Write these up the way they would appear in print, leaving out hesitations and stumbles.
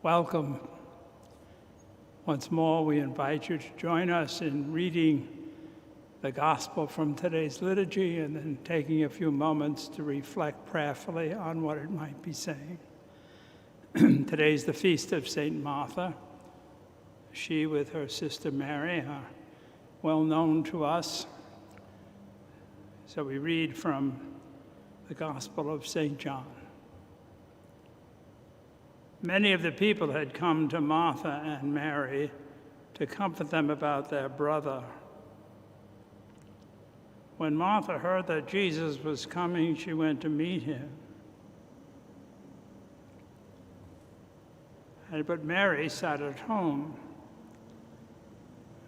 Welcome. Once more, we invite you to join us in reading the gospel from today's liturgy and then taking a few moments to reflect prayerfully on what it might be saying. Today's the feast of St. Martha. She, with her sister Mary, are well known to us. So we read from the Gospel of St. John. Many of the people had come to Martha and Mary to comfort them about their brother. When Martha heard that Jesus was coming, she went to meet him. But Mary sat at home.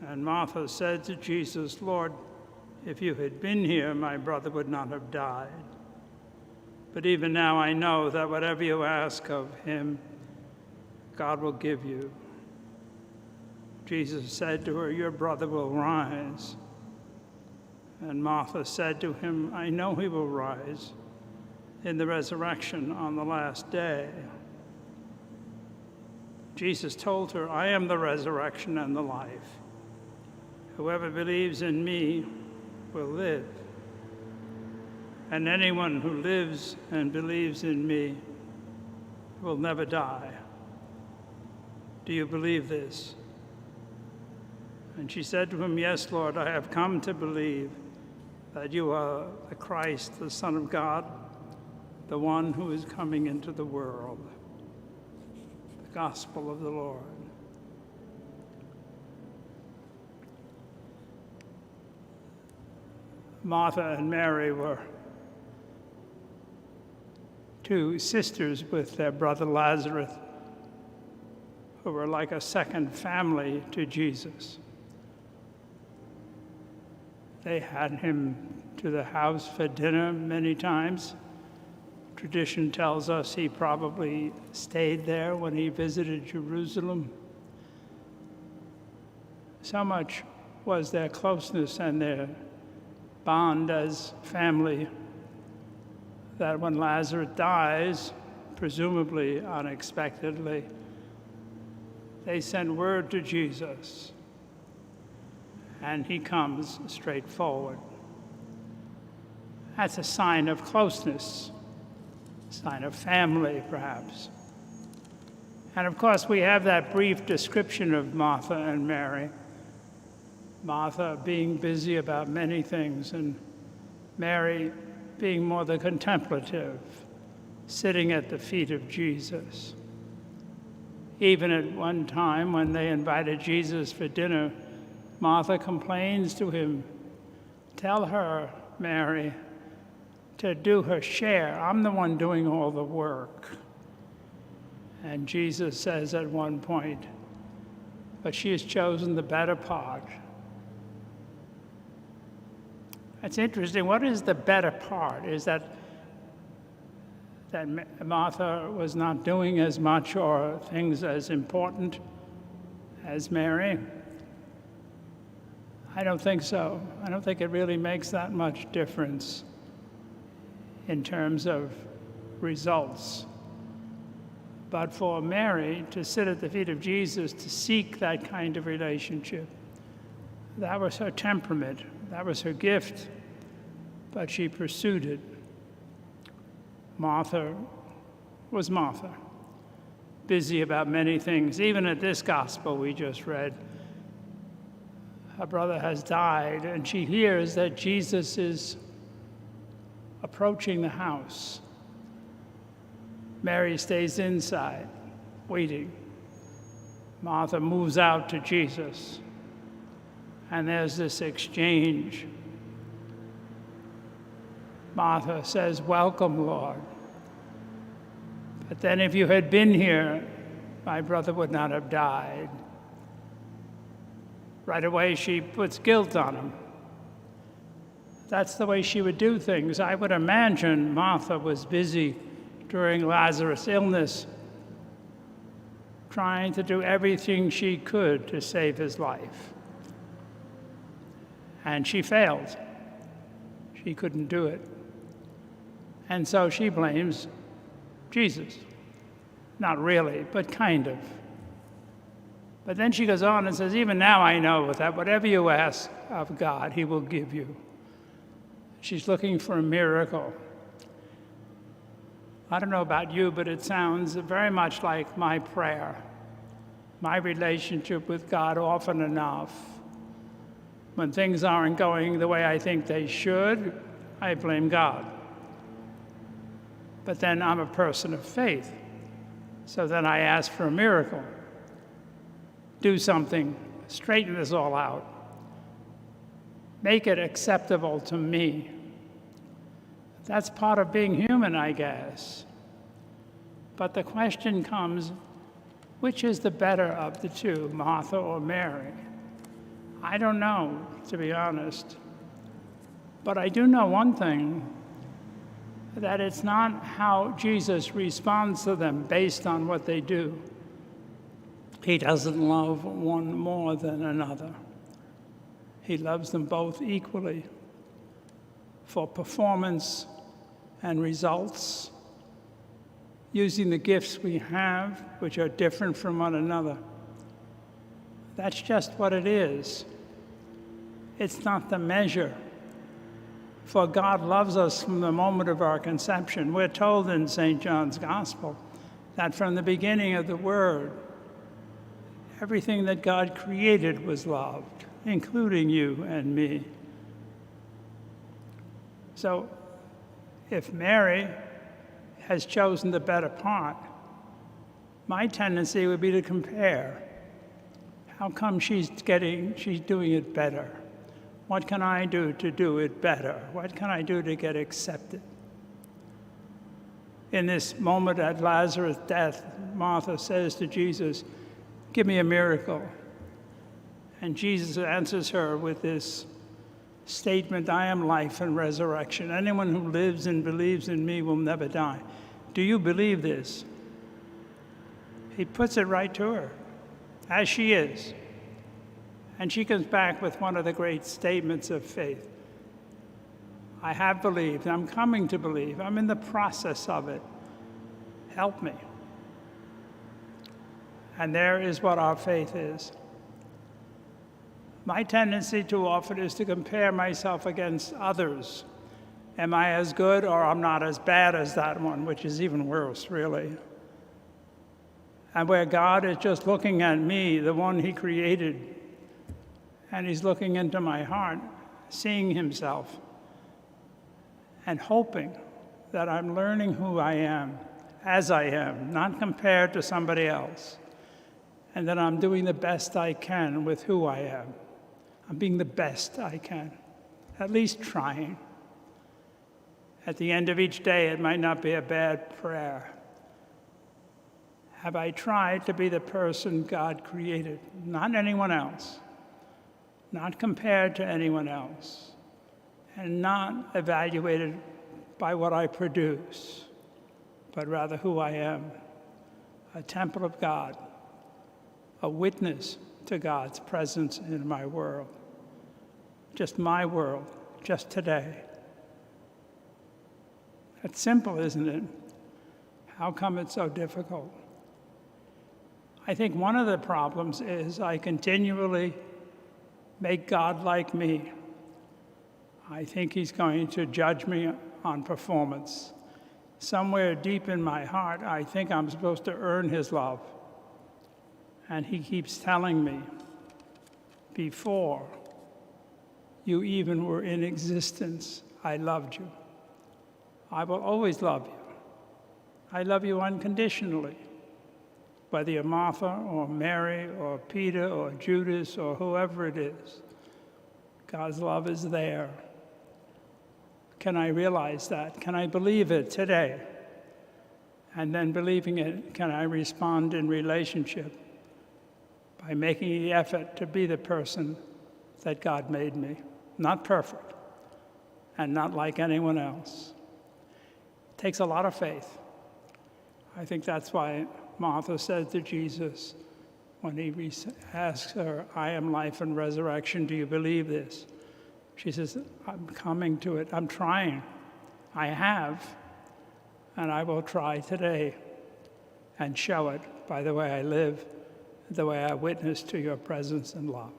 And Martha said to Jesus, "Lord, if you had been here, my brother would not have died. But even now I know that whatever you ask of him, God will give you." Jesus said to her, "Your brother will rise." And Martha said to him, "I know he will rise in the resurrection on the last day." Jesus told her, "I am the resurrection and the life. Whoever believes in me will live. And anyone who lives and believes in me will never die. Do you believe this?" And she said to him, "Yes, Lord, I have come to believe that you are the Christ, the Son of God, the one who is coming into the world." The Gospel of the Lord. Martha and Mary were two sisters with their brother Lazarus, who were like a second family to Jesus. They had him to the house for dinner many times. Tradition tells us he probably stayed there when he visited Jerusalem. So much was their closeness and their bond as family that when Lazarus dies, presumably unexpectedly, they send word to Jesus, and he comes straight forward. That's a sign of closeness, a sign of family, perhaps. And of course, we have that brief description of Martha and Mary. Martha being busy about many things, and Mary being more the contemplative, sitting at the feet of Jesus. Even at one time when they invited Jesus for dinner, Martha complains to him, "Tell her, Mary, to do her share. I'm the one doing all the work." And Jesus says at one point, "But she has chosen the better part." That's interesting. What is the better part? Is that Martha was not doing as much or things as important as Mary? I don't think so. I don't think it really makes that much difference in terms of results. But for Mary to sit at the feet of Jesus, to seek that kind of relationship, that was her temperament. That was her gift, but she pursued it. Martha was Martha, busy about many things. Even at this gospel we just read, her brother has died, and she hears that Jesus is approaching the house. Mary stays inside, waiting. Martha moves out to Jesus. And there's this exchange. Martha says, "Welcome, Lord. But then if you had been here, my brother would not have died." Right away, she puts guilt on him. That's the way she would do things. I would imagine Martha was busy during Lazarus' illness, trying to do everything she could to save his life. And she failed. She couldn't do it. And so she blames Jesus. Not really, but kind of. But then she goes on and says, even now I know that whatever you ask of God, he will give you. She's looking for a miracle. I don't know about you, but it sounds very much like my prayer, my relationship with God often enough. When things aren't going the way I think they should, I blame God. But then I'm a person of faith. So then I ask for a miracle. Do something, straighten this all out. Make it acceptable to me. That's part of being human, I guess. But the question comes, which is the better of the two, Martha or Mary? I don't know, to be honest. But I do know one thing, that it's not how Jesus responds to them based on what they do. He doesn't love one more than another. He loves them both equally for performance and results, using the gifts we have, which are different from one another. That's just what it is. It's not the measure. For God loves us from the moment of our conception. We're told in St. John's Gospel that from the beginning of the Word, everything that God created was loved, including you and me. So if Mary has chosen the better part, my tendency would be to compare. How come she's doing it better? What can I do to do it better? What can I do to get accepted? In this moment at Lazarus' death, Martha says to Jesus, give me a miracle. And Jesus answers her with this statement, I am life and resurrection. Anyone who lives and believes in me will never die. Do you believe this? He puts it right to her, as she is. And she comes back with one of the great statements of faith. I have believed. I'm coming to believe. I'm in the process of it. Help me. And there is what our faith is. My tendency too often is to compare myself against others. Am I as good or I'm not as bad as that one, which is even worse, really. And where God is just looking at me, the one he created, and he's looking into my heart, seeing himself, and hoping that I'm learning who I am, as I am, not compared to somebody else, and that I'm doing the best I can with who I am. I'm being the best I can, at least trying. At the end of each day, it might not be a bad prayer. Have I tried to be the person God created, not anyone else? Not compared to anyone else, and not evaluated by what I produce, but rather who I am, a temple of God, a witness to God's presence in my world, just my world, just today. It's simple, isn't it? How come it's so difficult? I think one of the problems is I continually make God like me. I think he's going to judge me on performance. Somewhere deep in my heart, I think I'm supposed to earn his love. And he keeps telling me, before you even were in existence, I loved you. I will always love you. I love you unconditionally. Whether you're Martha or Mary or Peter or Judas or whoever it is, God's love is there. Can I realize that? Can I believe it today? And then believing it, can I respond in relationship by making the effort to be the person that God made me? Not perfect and not like anyone else. It takes a lot of faith. I think that's why Martha said to Jesus, when he asks her, I am life and resurrection, do you believe this? She says, I'm coming to it. I'm trying. I have, and I will try today. and show it by the way I live, the way I witness to your presence and love.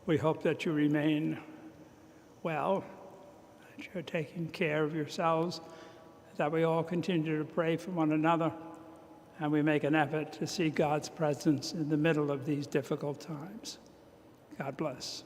We hope that you remain well, that you're taking care of yourselves, that we all continue to pray for one another, and we make an effort to see God's presence in the middle of these difficult times. God bless.